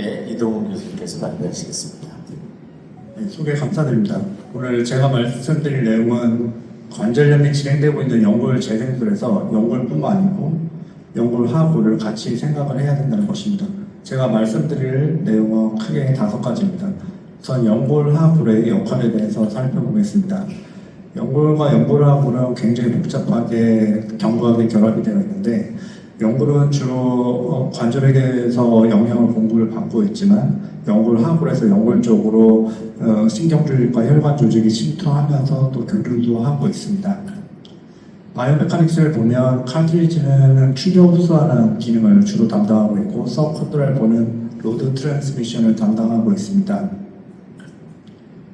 네, 이동훈 교수님께서 발표하시겠습니다. 네, 소개 감사드립니다. 오늘 제가 말씀드릴 내용은 관절염이 진행되고 있는 연골 재생술에서 연골뿐만 아니고 연골하고를 같이 생각을 해야 된다는 것입니다. 제가 말씀드릴 내용은 크게 5가지입니다. 우선 연골하고의 역할에 대해서 살펴보겠습니다. 연골과 연골하고는 굉장히 복잡하게 견고하게 결합이 되어 있는데, 연골은 주로 관절에 대해서 영향을 공급을 받고 있지만 연골하고에서 연골 쪽으로 신경줄과 혈관 조직이 침투하면서 또 교류도 하고 있습니다. 바이오메카닉스를 보면 카트리지는 충격 흡수하는 기능을 주로 담당하고 있고, 서브콘드랄본은 로드 트랜스미션을 담당하고 있습니다.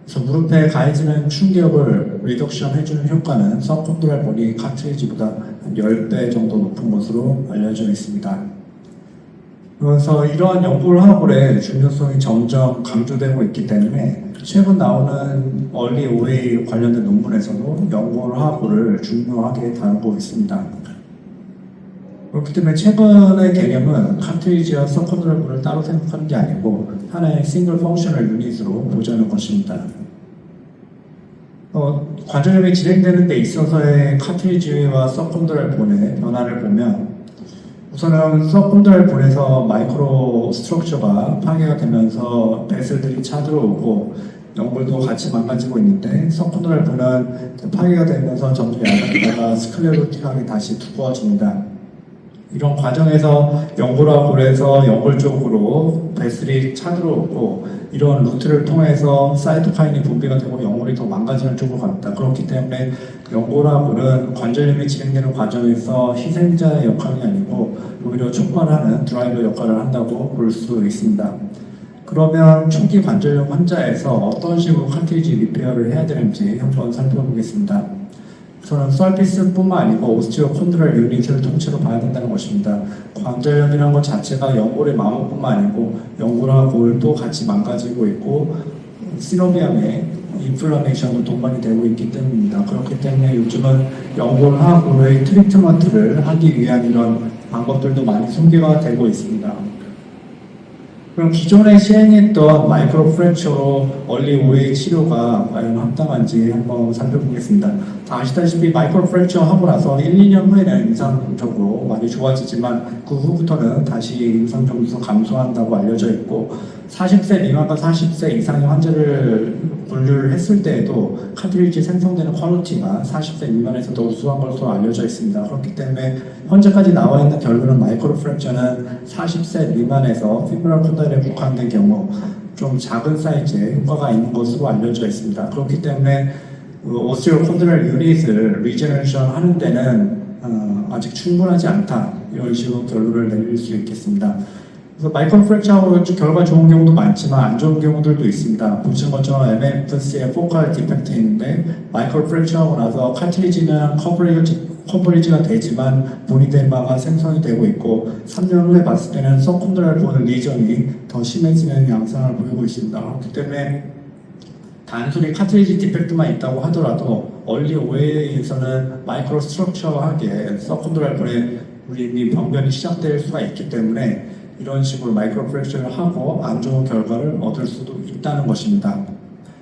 그래서 무릎에 가해지는 충격을 리덕션 해주는 효과는 서브콘드랄본이 카트리지보다 한 10배 정도 높은 것으로 알려져 있습니다. 그래서 이러한 연골하고의 중요성이 점점 강조되고 있기 때문에 최근 나오는 얼리 OA 관련된 논문에서도 연골하고를 중요하게 다루고 있습니다. 그렇기 때문에 최근의 개념은 카트리지와 서브콘드랄본을 따로 생각하는 게 아니고 하나의 싱글 펑셔널 유닛으로 보자는 것입니다. 관절염이 진행되는 데 있어서의 카트리지와 서브콘드랄본의 변화를 보면, 우선은 서브콘드랄본에서 마이크로 스트럭처가 파괴가 되면서 베슬들이 차들어오고 연골도 같이 망가지고 있는데, 서브콘드랄본은 파괴가 되면서 점점 약해지다가 스클레로틱하게 다시 두꺼워집니다. 이런 과정에서 연골과 골에서 연골 쪽으로 베슬이 차들어오고, 이런 루트를 통해서 사이토카인이 분비가 되고 연골이 더 망가지는 쪽으로 갑니다. 그렇기 때문에 연골과 골은 관절염이 진행되는 과정에서 희생자의 역할이 아니고 오히려 촉발하는 드라이버 역할을 한다고 볼 수 있습니다. 그러면 초기 관절염 환자에서 어떤 식으로 카트리지 리페어를 해야 되는지 한번 살펴보겠습니다. 저는 서피스뿐만 아니고 오스티오콘드랄 유닛을 통째로 봐야 된다는 것입니다. 관절염이라는 것 자체가 연골의 마모뿐만 아니고 연골과 골도 같이 망가지고 있고 시노비움의 인플라메이션도 동반이 되고 있기 때문입니다. 그렇기 때문에 요즘은 연골과 골의 트리트먼트를 하기 위한 이런 방법들도 많이 소개가 되고 있습니다. 그럼 기존에 시행했던 마이크로 프랙처로 얼리 OA 치료가 과연 합당한지 한번 살펴보겠습니다. 다 아시다시피 마이크로 프랙처 하고 나서 1, 2년 후에는 임상적으로 많이 좋아지지만 그 후부터는 다시 임상 점수 감소한다고 알려져 있고, 40세 미만과 40세 이상의 환자를 분류를 했을 때에도 카트리지 생성되는 퀄리티가 40세 미만에서 더 우수한 것으로 알려져 있습니다. 그렇기 때문에 현재까지 나와 있는 결론은 마이크로 프랙처는 40세 미만에서 피브랄 콘다일에 국한된 경우 좀 작은 사이즈의 효과가 있는 것으로 알려져 있습니다. 그렇기 때문에 오스티오콘드랄 유닛을 리제너레이션 하는 데는 아직 충분하지 않다, 이런 식으로 결론을 내릴 수 있겠습니다. 그래서 마이크로 프랙처하고 결과 좋은 경우도 많지만 안 좋은 경우들도 있습니다. 보시는 것처럼 MFC의 포컬 디펙트 있는데 마이크로 프랙처하고 나서 카트리지는 커버리지가 되지만 보니데마가 생성이 되고 있고, 3년 후에 봤을 때는 서콘드랄본 리전이 더 심해지는 양상을 보이고 있습니다. 그렇기 때문에 단순히 카트리지 디펙트만 있다고 하더라도 얼리 OA에서는 마이크로 스트럭처하게 서콘드랄본의 이미 병변이 시작될 수가 있기 때문에 이런 식으로 마이크로 프랙처를 하고 안 좋은 결과를 얻을 수도 있다는 것입니다.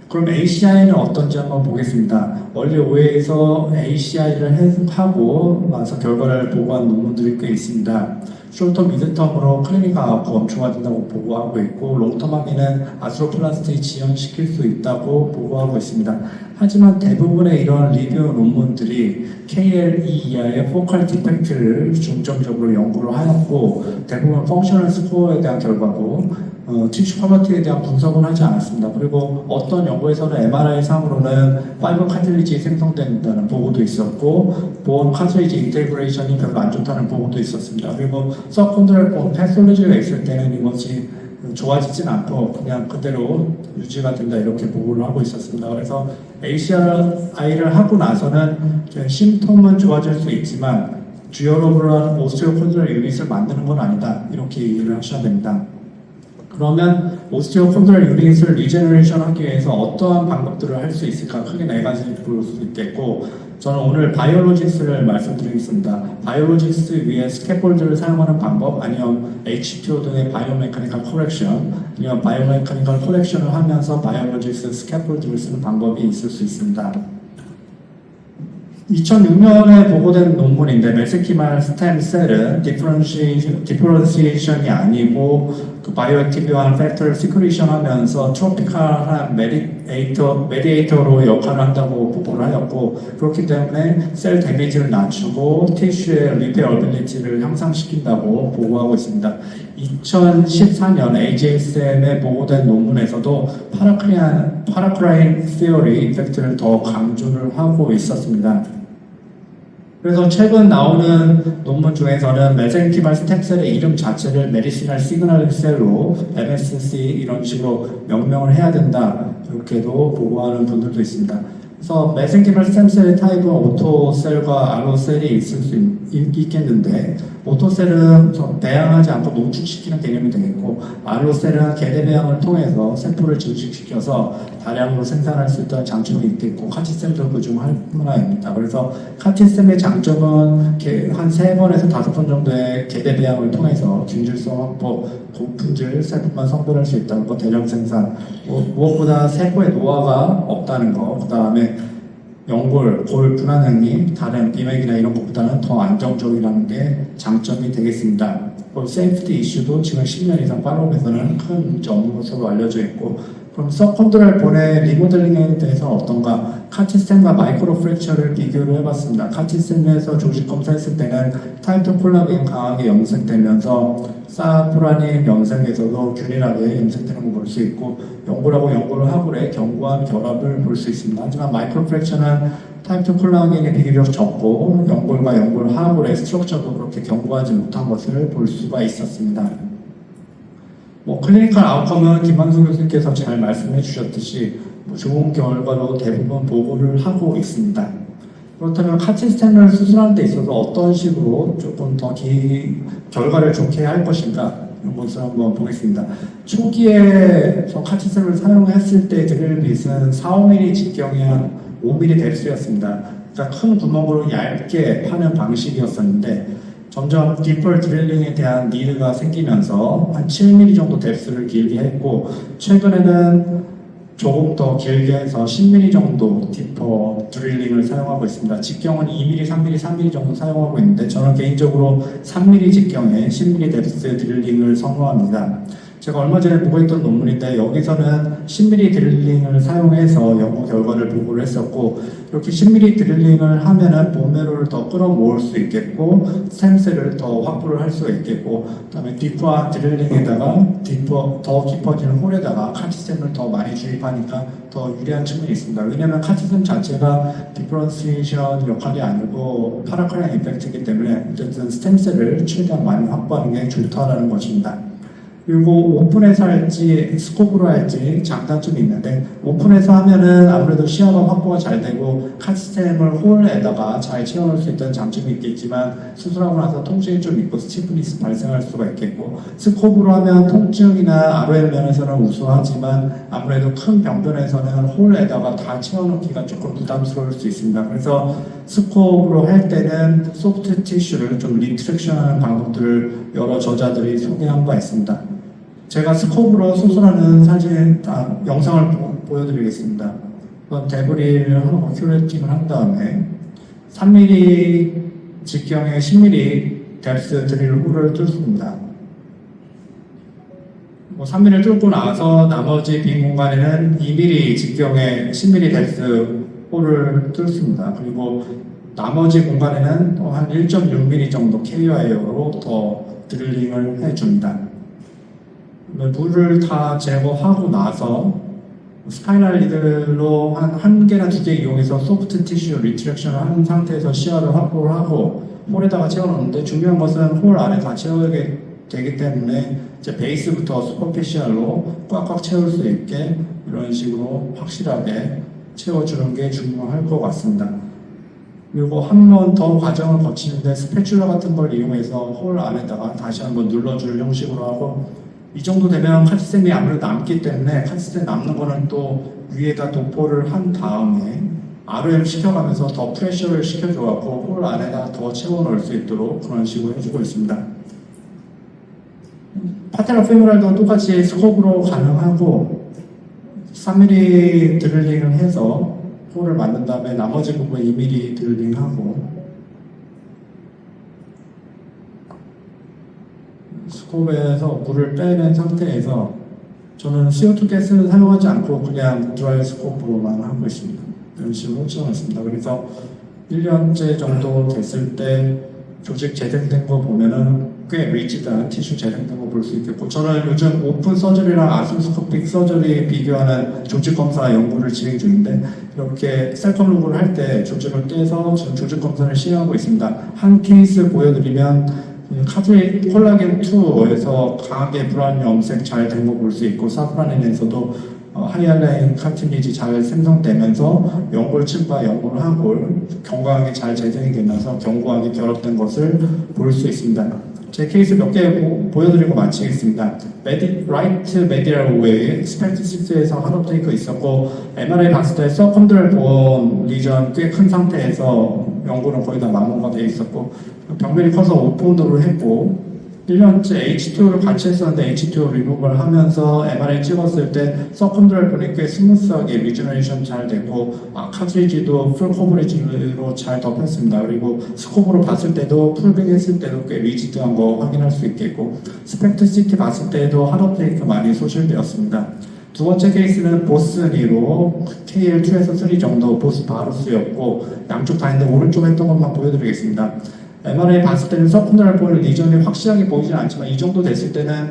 그럼 ACI는 어떤지 한번 보겠습니다. 원래 OA에서 ACI를 하고 나서 결과를 보고한 논문들이 꽤 있습니다. 숄터 미드텀으로 클리닉 아웃컴 좋아진다고 보고하고 있고, 롱텀하게는 아스로플라스틱 지연시킬 수 있다고 보고하고 있습니다. 하지만 대부분의 이런 리뷰 논문들이 KLE 이하의 포컬 디펙트를 중점적으로 연구를 하였고, 대부분 펑셔널 스코어에 대한 결과고 티슈 퀄리티에 대한 분석은 하지 않았습니다. 그리고 어떤 연구에서는 MRI 상으로는 파이버 카트리지 생성된다는 보고도 있었고, 보온 카트리지 인테그레이션이 별로 안 좋다는 보고도 있었습니다. 그리고 서콘드랄본 패솔로지가 있을 때는 이것이 좋아지진 않고 그냥 그대로 유지가 된다, 이렇게 보고를 하고 있었습니다. 그래서 ACI를 하고 나서는 심통은 좋아질 수 있지만 듀어러블한 오스티오콘드랄 유닛을 만드는 건 아니다, 이렇게 이해를 하셔야 됩니다. 그러면 오스티오콘드랄 유닛을 리제너레이션 하기 위해서 어떠한 방법들을 할 수 있을까? 크게 네 가지 볼 수 있겠고, 저는 오늘 바이오로직스를 말씀드리겠습니다. 바이오로직스 위에 스캐폴드를 사용하는 방법, 아니면 HTO 등의 바이오메카니컬 코렉션, 아니면 바이오메카니컬 코렉션을 하면서 바이오로직스 스캐폴드를 쓰는 방법이 있을 수 있습니다. 2006년에 보고된 논문인데 메세키말 스템 셀은 디퍼런시에이션이 아니고 그 바이오액티브한 팩터를 시크리션 하면서 트로피칼한 메디에이터로 역할을 한다고 보고를 하였고, 그렇기 때문에 셀 데미지를 낮추고 티슈의 리페어 어빌리티를 향상시킨다고 보고하고 있습니다. 2014년 AJSM에 보고된 논문에서도 파라크라인 시어리 이펙트를 더 강조를 하고 있었습니다. 그래서 최근 나오는 논문 중에서는 메센키말 스템셀의 이름 자체를 메디시널 시그널 셀로 MSC 이런 식으로 명명을 해야 된다, 이렇게도 보고하는 분들도 있습니다. 그래서 메센키말 스템셀의 타입은 오토셀과 알로셀이 있을 수 있겠는데, 오토셀은 배양하지 않고 농축시키는 개념이 되겠고, 알로셀은 계대 배양을 통해서 세포를 증식시켜서 다량으로 생산할 수 있다는 장점이 있겠고, 카티셀도 그중 하나입니다. 그래서 카티셀의 장점은 한 3번에서 5번 정도의 계대 배양을 통해서 균질성 확보, 고품질 세포만 선별할 수 있다는 것, 대량 생산, 무엇보다 세포의 노화가 없다는 것, 그 다음에 연골, 골 분할능이 다른 비맥이나 이런 것보다는 더 안정적이라는 게 장점이 되겠습니다. 세이프티 이슈도 지금 10년 이상 팔로우에서는 큰 문제 없는 것으로 알려져 있고, 그럼 서컨드랄 본의 리모델링에 대해서는 어떤가? 카티스템과 마이크로 프랙처를 비교를 해봤습니다. 카티스템에서 조직 검사했을 때는 타이트 콜라겐 강하게 염색되면서 사프라닌 염색에서도 균일하게 염색되는 걸 볼 수 있고, 연골하고 연골 하골의 견고한 결합을 볼 수 있습니다. 하지만 마이크로 프랙처는 타이트 콜라겐이 비교적 적고 연골과 연골 하골의 스트럭처도 그렇게 견고하지 못한 것을 볼 수가 있었습니다. 클리니컬 아웃컴은 김만수 교수님께서 잘 말씀해 주셨듯이 좋은 결과로 대부분 보고를 하고 있습니다. 그렇다면 카티스템을 수술하는 데 있어서 어떤 식으로 조금 더 결과를 좋게 할 것인가, 이런 것을 한번 보겠습니다. 초기에 카티스템을 사용했을 때 드릴빗은 4-5mm 직경이 한 5mm 뎁스였습니다. 그러니까 큰 구멍으로 얇게 파는 방식이었었는데, 점점 디퍼 드릴링에 대한 니드가 생기면서 한 7mm 정도 뎁스를 길게 했고, 최근에는 조금 더 길게 해서 10mm 정도 디퍼 드릴링을 사용하고 있습니다. 직경은 2mm, 3mm, 3mm 정도 사용하고 있는데, 저는 개인적으로 3mm 직경에 10mm 뎁스 드릴링을 선호합니다. 제가 얼마 전에 보고 있던 논문인데, 여기서는 10mm 드릴링을 사용해서 연구 결과를 보고를 했었고, 이렇게 10mm 드릴링을 하면은 본메로를 더 끌어모을 수 있겠고, 스템셀을 더 확보를 할 수가 있겠고, 그 다음에 디퍼 드릴링에다가 더 깊어지는 홀에다가 카티스템을 더 많이 주입하니까 더 유리한 측면이 있습니다. 왜냐하면 카티스템 자체가 디퍼런시에이션 역할이 아니고 파라크라인 이펙트이기 때문에 어쨌든 스템셀을 최대한 많이 확보하는 게 좋다라는 것입니다. 그리고 오픈해서 할지 스코프로 할지 장단점이 있는데, 오픈해서 하면은 아무래도 시야가 확보가 잘 되고 카티스템을 홀에다가 잘 채워놓을 수 있다는 장점이 있겠지만, 수술하고 나서 통증이 좀 있고 스티프니스 발생할 수가 있겠고, 스코프로 하면 통증이나 ROL 면에서는 우수하지만 아무래도 큰 병변에서는 홀에다가 다 채워놓기가 조금 부담스러울 수 있습니다. 그래서 스코프로 할 때는 소프트 티슈를 좀 리트랙션하는 방법들을 여러 저자들이 소개한 바 있습니다. 제가 스코프로 수술하는 영상을 보여드리겠습니다. 그건 데브리를 하고 큐레팅을 한 다음에 3mm 직경에 10mm 뎁스 드릴 홀을 뚫습니다. 3mm를 뚫고 나서 나머지 빈 공간에는 2mm 직경에 10mm 뎁스 홀을 뚫습니다. 그리고 나머지 공간에는 또 한 1.6mm 정도 KY어로 더 드릴링을 해줍니다. 물을 다 제거하고 나서 스파이널 리들로 한 개나 2개 이용해서 소프트 티슈 리트랙션을 한 상태에서 시야를 확보를 하고 홀에다가 채워놓는데, 중요한 것은 홀 안에 다 채우게 되기 때문에 이제 베이스부터 슈퍼피시얼로 꽉꽉 채울 수 있게 이런 식으로 확실하게 채워주는 게 중요할 것 같습니다. 그리고 한 번 더 과정을 거치는데 스패츌러 같은 걸 이용해서 홀 안에다가 다시 한번 눌러줄 형식으로 하고, 이 정도 되면 카티쌤이 아무래도 남기 때문에 카티쌤 남는 거는 또 위에다 도포를 한 다음에 RM 시켜가면서 더 프레셔를 시켜줘갖고 홀 안에다 더 채워넣을 수 있도록 그런 식으로 해주고 있습니다. 파테라 페모랄도 똑같이 스코프로 가능하고 3mm 드릴링을 해서 홀을 만든 다음에 나머지 부분 2mm 드릴링하고 스코프에서 물을 빼낸 상태에서 저는 CO2 가스는 사용하지 않고 그냥 드라이 스코프로만 하고 있습니다. 이런 식으로 채워놨습니다. 그래서 1년째 정도 됐을 때 조직 재생된 거 보면은 꽤 리지드한 티슈 재생된 거 볼 수 있겠고, 저는 요즘 오픈 서저리랑 아스로스코픽 서저리 비교하는 조직 검사 연구를 진행 중인데, 이렇게 셀컴 로그를 할 때 조직을 떼서 지금 조직 검사를 시행하고 있습니다. 한 케이스 보여드리면 카트리 콜라겐 2에서 강하게 브라운 염색 잘 된 거 볼 수 있고, 사프라닌에서도 하이알라인 카티니지 잘 생성되면서 연골 침파, 연골 하골 견고하게 잘 재생이 되면서 견고하게 결합된 것을 볼 수 있습니다. 제 케이스 몇 개 보여드리고 마치겠습니다. 라이트 메디랄 웨이 스펙트6에서 한 업테이크 있었고, MRI 봤을 때 서컨드럴 본 리전 꽤 큰 상태에서 연골은 거의 다 마모가 되어 있었고, 병변이 커서 오픈으로 했고, 1년째 H2를 같이 했었는데 H2 리무벌 하면서 MRI 찍었을 때 서컨드럴 본이 꽤 스무스하게 리저너레이션 잘 되고, 카트리지도 풀 커버리지로 잘 덮였습니다. 그리고 스코프로 봤을 때도 풀빙 했을 때도 꽤 리지드한 거 확인할 수 있겠고, 스펙트 CT 봤을 때도 한 업테이크 많이 소실되었습니다. 두 번째 케이스는 보스니로 KL2에서 3 정도 보스 바루스였고, 양쪽 다 있는데 오른쪽에 했던 것만 보여드리겠습니다. MRI 봤을 때는 서컨드럴 본 리전이 확실하게 보이진 않지만 이 정도 됐을 때는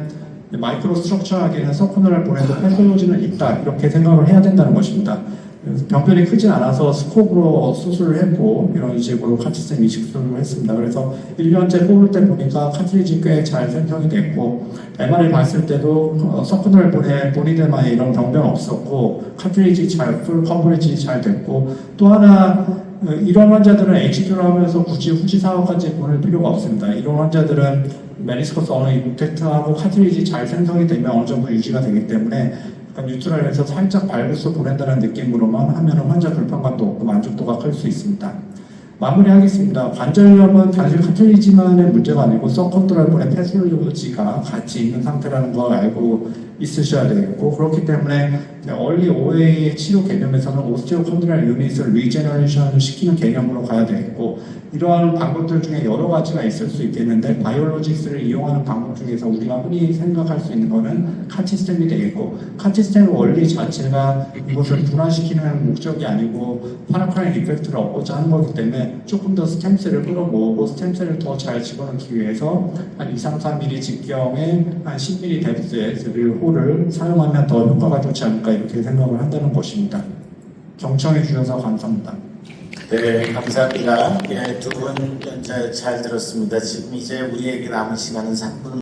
마이크로 스트럭처하게는 서컨드럴 본에도 패솔로지는 있다, 이렇게 생각을 해야 된다는 것입니다. 병변이 크진 않아서 스코프로 수술을 했고 이런 식으로 카티쌤 이식 수술을 했습니다. 그래서 1년째 뽑을 때 보니까 카트리지 꽤 잘 생성이 됐고, MRI 봤을 때도 서컨드럴 본에 본이들만에 이런 병변 없었고, 카트리지 풀 커버리지 잘 됐고, 또 하나 이런 환자들은 H2를 하면서 굳이 후지 사업까지 보낼 필요가 없습니다. 이런 환자들은 메니스커스 어느 임팩트하고 카트리지 잘 생성이 되면 어느 정도 유지가 되기 때문에 뉴트럴에서 살짝 밟아서 보낸다는 느낌으로만 하면 환자 불편감도 없고 만족도가 클 수 있습니다. 마무리하겠습니다. 관절염은 단순히 카트리지만의 문제가 아니고 서컨드럴본의 패솔로지가 같이 있는 상태라는 걸 알고 있으셔야 되겠고, 그렇기 때문에 얼리 OA의 치료 개념에서는 오스티오콘드리얼 유닛을 리제너레이션 시키는 개념으로 가야 되겠고, 이러한 방법들 중에 여러 가지가 있을 수 있겠는데 바이올로직스를 이용하는 방법 중에서 우리가 흔히 생각할 수 있는 것은 카티스템이 되겠고, 카티스템 원리 자체가 이것을 분화시키는 목적이 아니고 파라크라인 이펙트를 얻고자 하는 거기 때문에 조금 더 스템셀을 끌어모으고 스템셀을 더 잘 집어넣기 위해서 한 2, 3, 4mm 직경에 한 10mm 뎁스의 홀을 사용하면 더 효과가 좋지 않을까, 이렇게 생각을 한다는 것입니다. 경청해 주셔서 감사합니다. 네, 감사합니다. 두 분 잘 들었습니다. 지금 이제 우리에게 남은 시간은 3분